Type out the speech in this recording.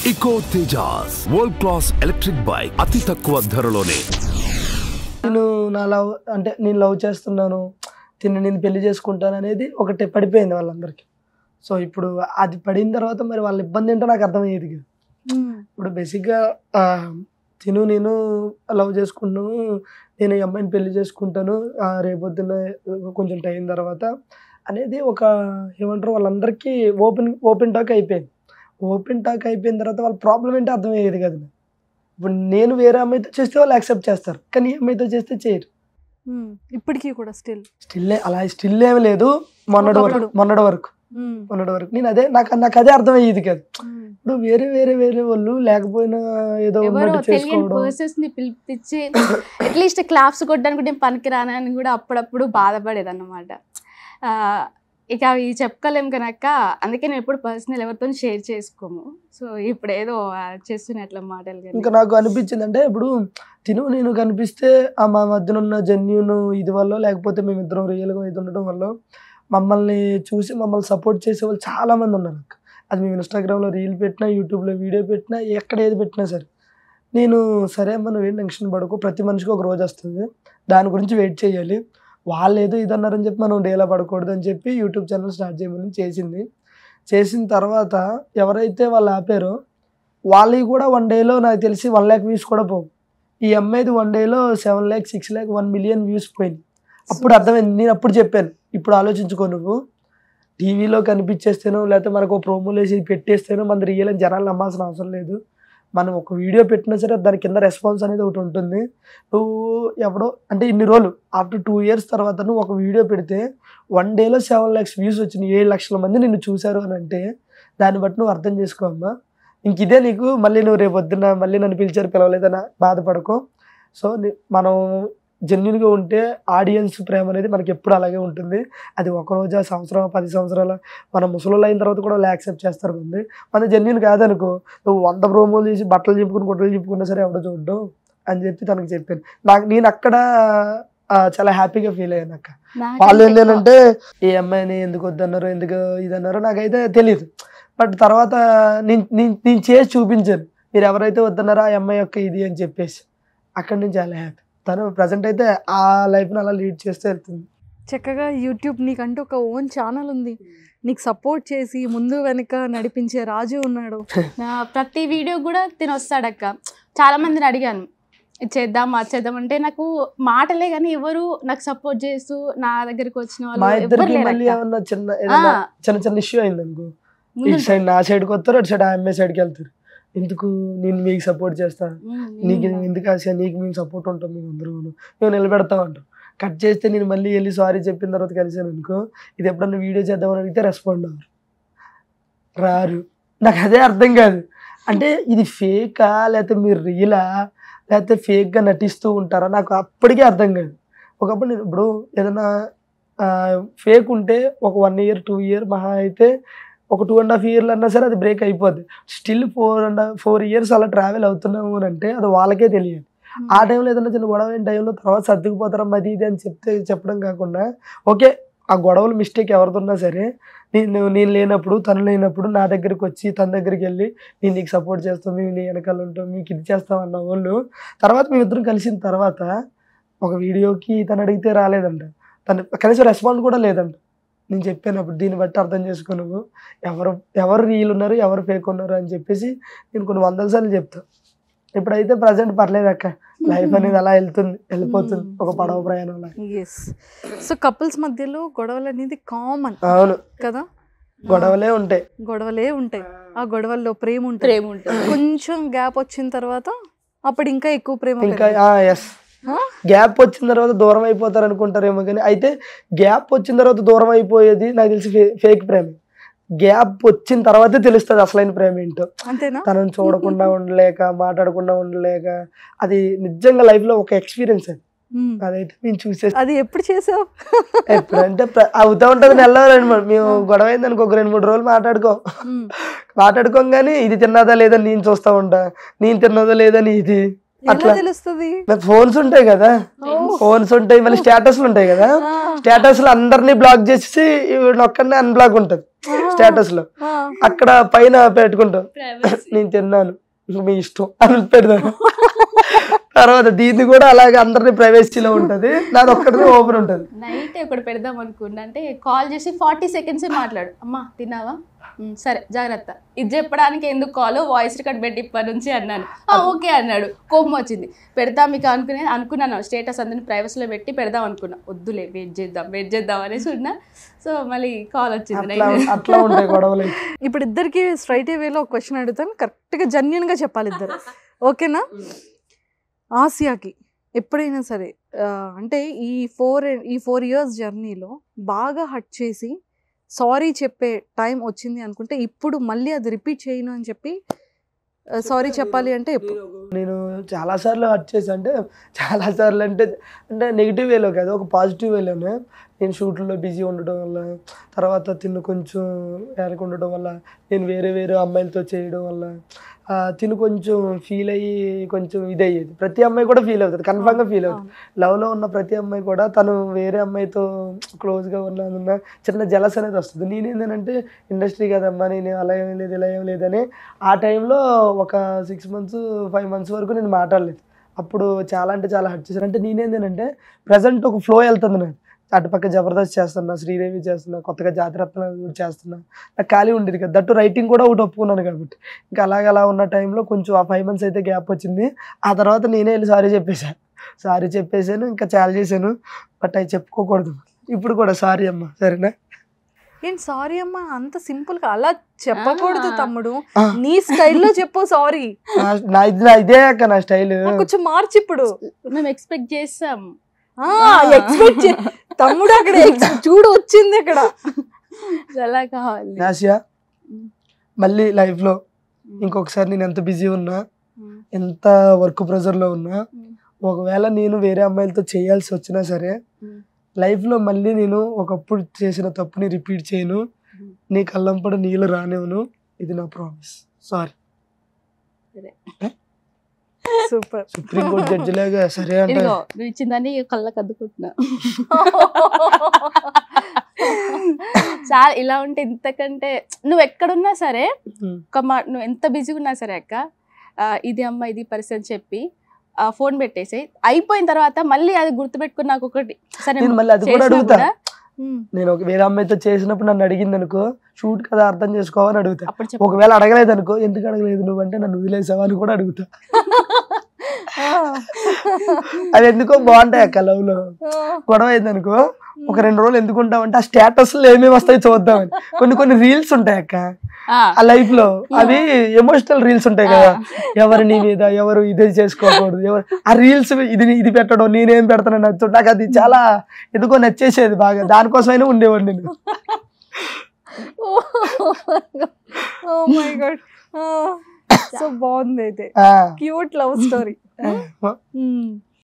Eco Tejas World Class Electric Bike అతి తక్కువ ధరలోనే. నేను లవ్ చేస్తున్నాను, నేను పెళ్లి చేసుకుంటాను అనేది ఒకటి పడిపోయింది వాళ్ళందరికీ. సో ఇప్పుడు అది పడిన తర్వాత మరి వాళ్ళ ఇబ్బంది ఏంటో నాకు అర్థమయ్యేది కదా. ఇప్పుడు బేసిక్గా నేను లవ్ చేసుకుంటున్నాను, నేను ఈ అమ్మాయిని పెళ్లి చేసుకుంటాను రేపొద్దున కొంచెం టైం తర్వాత అనేది ఒక ఏమంటారు వాళ్ళందరికీ ఓపెన్ టాక్ అయిపోయింది. ఓపెన్ టాక్ అయిపోయిన తర్వాత వాళ్ళ ప్రాబ్లం ఏంటో అర్థమయ్యేది కదా. ఇప్పుడు నేను వేరే అమ్మాయితో చేస్తే వాళ్ళు యాక్సెప్ట్ చేస్తారు, కానీ ఈ అమ్మాయితో చేస్తే చేయరు. ఇప్పటికీ కూడా స్టిల్ ఏమి లేదు. మొన్నటి వరకు నేను అదే నాకు అదే అర్థమయ్యేది కదా. ఇప్పుడు వేరే వాళ్ళు లేకపోయినా ఏదో పిలిపించి అట్లీస్ట్ క్లాప్స్ కొట్టడానికి నేను పనికి రానని కూడా అప్పుడప్పుడు బాధపడేది అన్నమాట. ఇక అవి చెప్పుకోలేము కనుక అందుకే నేను ఎప్పుడు పర్సనల్ ఎవరితో షేర్ చేసుకోము. సో ఇప్పుడు ఏదో చేస్తున్నట్ల మాటలు. ఇంకా నాకు అనిపించింది అంటే ఇప్పుడు నేను కనిపిస్తే మా మధ్యన ఉన్న జెన్యూన్ ఇది వల్ల, లేకపోతే మేమిద్దరం రియల్గా ఇది ఉండడం వల్ల మమ్మల్ని చూసి మమ్మల్ని సపోర్ట్ చేసే వాళ్ళు చాలామంది ఉన్నారు. అది మేము ఇన్స్టాగ్రామ్లో రీల్ పెట్టినా, యూట్యూబ్లో వీడియో పెట్టినా, ఎక్కడ ఏది పెట్టినా సరే నేను సరే అమ్మ నువ్వేం టెన్షన్ పడకు, ప్రతి మనిషికి ఒక రోజు వస్తుంది, దాని గురించి వెయిట్ చేయాలి, వాళ్ళు ఏదో ఇది అన్నారని చెప్పి మనం డేలా పడకూడదు అని చెప్పి యూట్యూబ్ ఛానల్ స్టార్ట్ చేయమని చేసిన తర్వాత ఎవరైతే వాళ్ళు ఆపారో వాళ్ళవి కూడా 1 డేలో నాకు తెలిసి 1 lakh వ్యూస్ కూడా పోవు. ఈ అమ్మాయిది 1 డేలో 7 lakh 6 lakh 1 million వ్యూస్ పోయింది. అప్పుడు అర్థమైంది. నేను అప్పుడు చెప్పాను, ఇప్పుడు ఆలోచించుకో, నువ్వు టీవీలో కనిపించేస్తేనో లేకపోతే మనకు ప్రోమోలు వేసి పెట్టేస్తేనో మన రియల్ అని జనాలు నమ్మాల్సిన అవసరం లేదు. మనం ఒక వీడియో పెట్టినా సరే దాని కింద రెస్పాన్స్ అనేది ఒకటి ఉంటుంది. నువ్వు ఎవడో అంటే ఇన్ని రోజులు ఆఫ్టర్ 2 years తర్వాత నువ్వు ఒక వీడియో పెడితే 1 డేలో 7 lakhs వ్యూస్ వచ్చినాయి, 7 లక్షల మంది నిన్ను చూశారు అని అంటే దాన్ని బట్టి నువ్వు అర్థం చేసుకో అమ్మా. ఇంక ఇదే నీకు మళ్ళీ నువ్వు రేపు వద్దున మళ్ళీ నన్ను పిలిచారు బాధపడకో. సో మనం జెన్యున్గా ఉంటే ఆడియన్స్ ప్రేమ అనేది మనకి ఎప్పుడు అలాగే ఉంటుంది. అది ఒక రోజు సంవత్సరం 10 సంవత్సరాల మన ముసలు అయిన తర్వాత కూడా వాళ్ళు యాక్సెప్ట్ చేస్తారు. మన జెన్యున్ కాదనుకో, నువ్వు 100 ప్రోమోలు చేసి బట్టలు చెప్పుకుని గుట్టలు చెప్పుకున్నా సరే ఎవడో చూడడం అని చెప్పి తనకు చెప్పాను. నేను అక్కడ చాలా హ్యాపీగా ఫీల్ అయ్యాను అక్క. వాళ్ళు ఏంటంటే ఏ అమ్మాయిని ఎందుకు వద్దన్నారో ఎందుకు ఇదన్నారో నాకైతే తెలియదు. బట్ తర్వాత నేను చేసి చూపించాను, మీరు ఎవరైతే వద్దన్నారో ఆ అమ్మాయి యొక్క ఇది అని చెప్పేసి అక్కడి నుంచి చాలా హ్యాపీ. తను ప్రజెంట్ అయితే ఆ లైఫ్ని అలా లీడ్ చేస్తూ వెళ్తుంది. చక్కగా యూట్యూబ్ నీకంటూ ఒక ఓన్ ఛానల్ ఉంది, నీకు సపోర్ట్ చేసి ముందు వెనక నడిపించే రాజు ఉన్నాడు. ప్రతి వీడియో కూడా తిని వస్తాడక్క. చాలా మందిని అడిగాను ఇది చేద్దాం అది చేద్దాం అంటే నాకు మాటలే కానీ ఎవరు నాకు సపోర్ట్ చేస్తూ నా దగ్గరికి వచ్చిన వాళ్ళు చిన్న ఇష్యూ అయింది అనుకో, ఇటు సైడ్ నా సైడ్కి వస్తారు, అటు సైడ్ ఆ అమ్మాయి సైడ్కి వెళ్తారు. ఎందుకు నేను మీకు సపోర్ట్ చేస్తాను, నీకు ఎందుకు ఆశ, నీకు మేము సపోర్ట్ ఉంటాం, మేము అందరూ మేము నిలబెడతాం అంటాం. కట్ చేస్తే నేను మళ్ళీ వెళ్ళి సారీ చెప్పిన తర్వాత కలిసాను అనుకో, ఇది ఎప్పుడన్నా వీడియో చేద్దామని అడిగితే రెస్పాండ్ అవ్వరు, రారు. నాకు అదే అర్థం కాదు. అంటే ఇది ఫేకా లేకపోతే మీరు రియలా లేకపోతే ఫేక్గా నటిస్తూ ఉంటారా నాకు అప్పటికే అర్థం కాదు. ఒకప్పుడు నేను ఇప్పుడు ఏదైనా ఫేక్ ఉంటే ఒక 1 year 2 year మహా అయితే ఒక 2.5 years అన్నా సరే అది బ్రేక్ అయిపోద్ది. స్టిల్ 4 years అలా ట్రావెల్ అవుతున్నాము అని అంటే అది వాళ్ళకే తెలియదు. ఆ టైంలో ఏదైనా చిన్న గొడవ అయిన టైంలో తర్వాత సర్దుకుపోతారా అది ఇది అని చెప్పడం కాకుండా ఓకే ఆ గొడవలు మిస్టేక్ ఎవరితోన్నా సరే నేను లేనప్పుడు తను లేనప్పుడు నా దగ్గరికి వచ్చి తన దగ్గరికి వెళ్ళి నేను నీకు సపోర్ట్ చేస్తాం, మేము నీ వెనకాల ఉంటాం, మీకు ఇది చేస్తాం అన్న వాళ్ళు తర్వాత మేమిద్దరం కలిసిన తర్వాత ఒక వీడియోకి తను అడిగితే రాలేదంట, తను కనీసం రెస్పాండ్ కూడా లేదంట. నేను చెప్పానప్పుడు దీన్ని బట్టి అర్థం చేసుకున్నావు ఎవరు రియల్ ఉన్నారు ఎవరు ఫేక్ ఉన్నారు అని చెప్పేసి నేను కొన్ని 100 సార్లు చెప్తాను. ఇప్పుడైతే ప్రజెంట్ పర్లేదు అక్క, లైఫ్ అనేది అలా వెళ్ళిపోతుంది ఒక పడవ ప్రయాణంలో. సో కపుల్స్ మధ్యలో గొడవలు అనేది కామన్. అవును కదా, గొడవలే ఉంటాయి. ఆ గొడవల్లో ప్రేమ ఉంటుంది. కొంచెం గ్యాప్ వచ్చిన తర్వాత అప్పుడు ఇంకా ఎక్కువ ప్రేమ. ఇంకా గ్యాప్ వచ్చిన తర్వాత దూరం అయిపోతారు అనుకుంటారేమో కానీ అయితే గ్యాప్ వచ్చిన తర్వాత దూరం అయిపోయేది నాకు తెలిసి ఫేక్ ప్రేమ. గ్యాప్ వచ్చిన తర్వాతే తెలుస్తుంది అసలైన ప్రేమ ఏంటో. తనని చూడకుండా ఉండలేక మాట్లాడకుండా ఉండలేక అది నిజంగా లైఫ్ లో ఒక ఎక్స్పీరియన్స్. అదైతే మేము చూసే. అది ఎప్పుడు చేసావు? ఎప్పుడంటే అవుతా ఉంటది. మేము గొడవ అయింది అనుకో 2-3 రోజులు మాట్లాడుకోం కానీ ఇది తిన్నదా లేదా నేను చూస్తా ఉంటా, నేను తిన్నదా లేదని ఇది అట్లా తెలుస్తుంది. ఫోన్స్ ఉంటాయి కదా, ఫోన్స్ ఉంటాయి, మళ్ళీ స్టేటస్లు ఉంటాయి కదా, స్టేటస్ లో అందరినీ బ్లాక్ చేసి ఒక్కడనే అన్బ్లాక్ ఉంటది స్టేటస్ లో. అక్కడ పైన పెట్టుకుంటాం నేను తిన్నాను మీ ఇష్టం అని పెడతాను. తర్వాత దీన్ని కూడా అలాగే అందరినీ ప్రైవసీలో ఉంటది, నాది ఒక్కడిది ఓపెన్ ఉంటది. నైట్ ఒకటి పెడదాం అనుకున్నా, అంటే కాల్ చేసి 40 seconds మాట్లాడు, అమ్మా తిన్నావా, సరే జాగ్రత్త, ఇది చెప్పడానికి ఎందుకు కాల్, వాయిస్ రికార్డ్ పెట్టి ఇప్పటి నుంచి అన్నాను. ఓకే అన్నాడు. కోపం వచ్చింది. పెడదాం మీకు అనుకున్నాను స్టేటస్ అందరిని ప్రైవసీలో పెట్టి పెడదాం అనుకున్నా. వద్దులే వెయిట్ చేద్దాం అనేసి ఉన్నా. సో మళ్ళీ కాల్ వచ్చింది. అట్లా ఉంటాయి గొడవలు. ఇప్పుడు ఇద్దరికి స్ట్రైట్ వేలో ఒక క్వశ్చన్ అడుగుతాను, కరెక్ట్గా జెన్యూన్గా చెప్పాలి ఇద్దరు, ఓకేనా? ఆసియాకి ఎప్పుడైనా సరే అంటే ఈ 4 years జర్నీలో బాగా హట్ చేసి సారీ చెప్పే టైం వచ్చింది అనుకుంటే, ఇప్పుడు మళ్ళీ అది రిపీట్ చేయను అని చెప్పి సారీ చెప్పాలి అంటే ఎప్పుడు? నేను చాలాసార్లు హట్ చేసి, అంటే చాలాసార్లు అంటే నెగిటివ్ వేలో కాదు, ఒక పాజిటివ్ వేలోనే. నేను షూట్లో బిజీ ఉండడం వల్ల, తర్వాత తిను కొంచెం వేరకు ఉండడం వల్ల, నేను వేరే అమ్మాయిలతో చేయడం వల్ల తిను కొంచెం ఫీల్ అయ్యి కొంచెం ఇదయ్యేది. ప్రతి అమ్మాయి కూడా ఫీల్ అవుతుంది, కన్ఫామ్గా ఫీల్ అవుతుంది. లవ్లో ఉన్న ప్రతి అమ్మాయి కూడా తను వేరే అమ్మాయితో క్లోజ్గా ఉన్న చిన్న జలస్ అనేది వస్తుంది. నేనేంటంటే ఇండస్ట్రీ కదమ్మా, నేను అలా ఏం లేదు ఇలా ఏం లేదని ఆ టైంలో ఒక 6 months 5 months వరకు నేను మాట్లాడలేదు. అప్పుడు చాలా అంటే చాలా హర్ట్ చేశాను. అంటే నేనేంటంటే ప్రజెంట్ ఒక ఫ్లో వెళ్తుంది నాకు. అటుపక్క జబర్దస్త్ చేస్తున్నా, శ్రీదేవి చేస్తున్నా, కొత్తగా జాతిరత్నాలు చేస్తున్నా, నాకు ఖాళీ ఉండేది కదా. దట్టు రైటింగ్ కూడా ఒకటి ఒప్పుకున్నాను కాబట్టి. ఇంకా అలా ఉన్న టైంలో కొంచెం ఆ 5 months అయితే గ్యాప్ వచ్చింది. ఆ తర్వాత నేనే వెళ్ళి సారీ చెప్పేశాను, ఇంకా చాలా చేశాను. బట్ అవి చెప్పుకోకూడదు. ఇప్పుడు కూడా సారీ అమ్మా, సరేనా? ఏంటి సారీ అమ్మా అంత సింపుల్ గా అలా చెప్పకూడదు తమ్ముడు, నీ స్టైల్లో చెప్పు సారీ. ఇదే అక్క నా స్టైల్, కొంచెం మార్చి. ఇప్పుడు మేము ఎక్స్పెక్ట్ చేస్తాం, ఎక్స్పెక్ట్ తమ్ముడు అక్కడ చూడు వచ్చింది అక్కడ. అలా కావాలి నాసియా. మళ్ళీ లైఫ్లో ఇంకొకసారి నేను ఎంత బిజీ ఉన్నా, ఎంత వర్క్ ప్రెజర్లో ఉన్నా, ఒకవేళ నేను వేరే అమ్మాయిలతో చేయాల్సి వచ్చినా సరే, లైఫ్లో మళ్ళీ నేను ఒకప్పుడు చేసిన తప్పుని రిపీట్ చేయను, నీ కళ్ళంపడ నీళ్ళు రానివ్వను. ఇది నా promise. Sorry. Super. Supreme court judge లాగా సరే అంటే నువ్వు ఇచ్చిందని కళ్ళకి అద్దుకుంటున్నా. చాలా ఇలా ఉంటే ఇంతకంటే నువ్వు ఎక్కడున్నా సరే, నువ్వు ఎంత బిజీగా ఉన్నా సరే అక్క, ఇది అమ్మ ఇది పరిస్థితి అని చెప్పి ఫోన్ పెట్టేసి అయిపోయిన తర్వాత మళ్ళీ అది గుర్తుపెట్టుకుని నాకు ఒకటి సరే మళ్ళీ అది కూడా అడుగుతా. నేను వేరే అమ్మాయితో చేసినప్పుడు నన్ను అడిగింది అనుకో, షూట్ కదా అర్థం చేసుకోవని అడుగుతా. ఒకవేళ అడగలేదు అనుకో, ఎందుకు అడగలేదు నువ్వు అంటే నన్ను వదిలేసావా అని కూడా అడుగుతా. అది ఎందుకో బాగుంటాయి అక్క లవ్ లో. గొడవ అయింది అనుకో, ఒక 2 రోజులు ఎందుకు ఉంటామంటే ఆ స్టేటస్ లో ఏమేమి వస్తాయి చూద్దామని. కొన్ని రీల్స్ ఉంటాయి అక్క ఆ లైఫ్ లో, అవి ఎమోషనల్ రీల్స్ ఉంటాయి కదా, ఎవరు నీ మీద ఎవరు ఇదే చేసుకోకూడదు, ఎవరు ఆ రీల్స్ ఇది పెట్టడం, నేనేం పెడతానని నచ్చు. నాకు అది చాలా ఎందుకో నచ్చేసేది బాగా, దానికోసమైనా ఉండేవాడు నేను. సో బాగుంది అయితే, క్యూట్ లవ్ స్టోరీ.